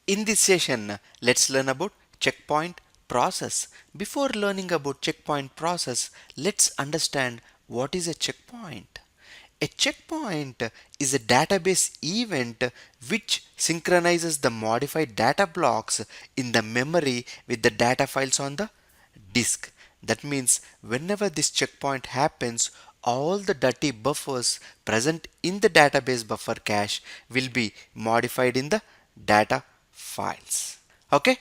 In this session, let's learn about checkpoint process. Before learning about checkpoint process, let's understand what is a checkpoint. A checkpoint is a database event which synchronizes the modified data blocks in the memory with the data files on the disk. That means whenever this checkpoint happens, all the dirty buffers present in the database buffer cache will be modified in the data files. Okay?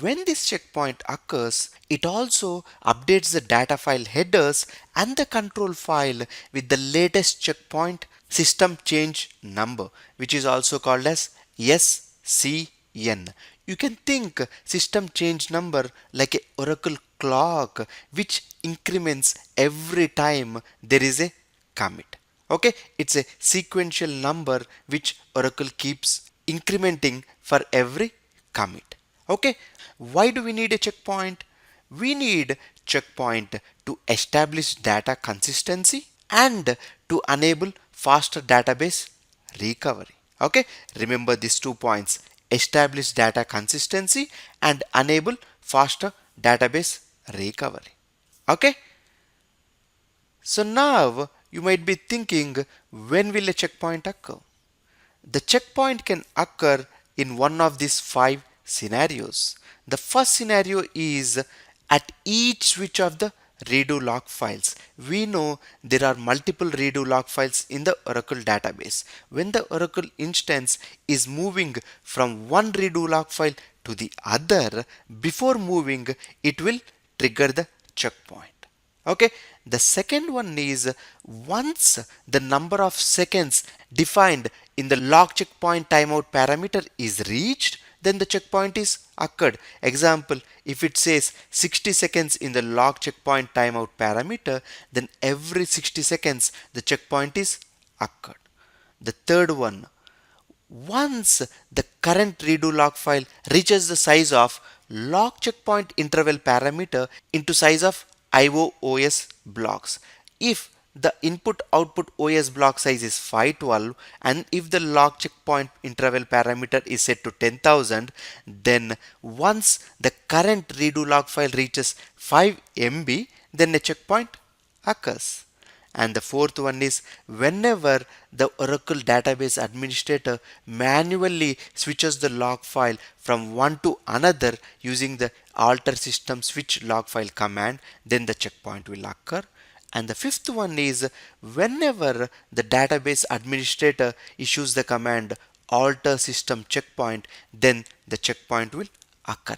When this checkpoint occurs, it also updates the data file headers and the control file with the latest checkpoint system change number, which is also called as SCN. You can think system change number like a Oracle clock which increments every time there is a commit. Okay, it's a sequential number which Oracle keeps incrementing for every commit. Okay, why do we need a checkpoint? We need checkpoint to establish data consistency and to enable faster database recovery. Okay, remember these 2 points: establish data consistency and enable faster database recovery. Okay, so now you might be thinking, when will a checkpoint occur? The checkpoint can occur in one of these 5 scenarios. The first scenario is at each switch of the redo log files. We know there are multiple redo log files in the Oracle database. When the Oracle instance is moving from one redo log file to the other, before moving, it will trigger the checkpoint. Okay, the second one is once the number of seconds defined in the log checkpoint timeout parameter is reached, then the checkpoint is occurred. Example, if it says 60 seconds in the log checkpoint timeout parameter, then every 60 seconds the checkpoint is occurred. The third one, once the current redo log file reaches the size of log checkpoint interval parameter into size of IOOS blocks. If the input output OS block size is 512 and if the log checkpoint interval parameter is set to 10,000, then once the current redo log file reaches 5 MB, then a checkpoint occurs. And the fourth one is whenever the Oracle database administrator manually switches the log file from one to another using the alter system switch log file command, then the checkpoint will occur. And the fifth one is whenever the database administrator issues the command alter system checkpoint, then the checkpoint will occur.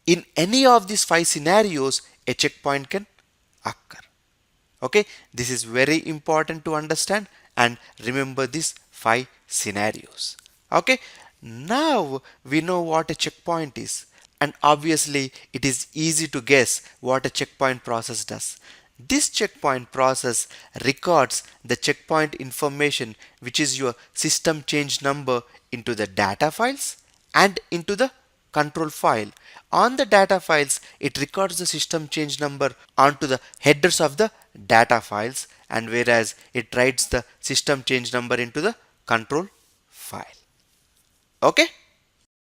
In any of these 5 scenarios, a checkpoint can occur. Okay, this is very important to understand and remember these 5 scenarios. Okay, now we know what a checkpoint is, and obviously it is easy to guess what a checkpoint process does. This checkpoint process records the checkpoint information, which is your system change number, into the data files and into the control file. On the data files, it records the system change number onto the headers of the data files, and whereas it writes the system change number into the control file. Okay,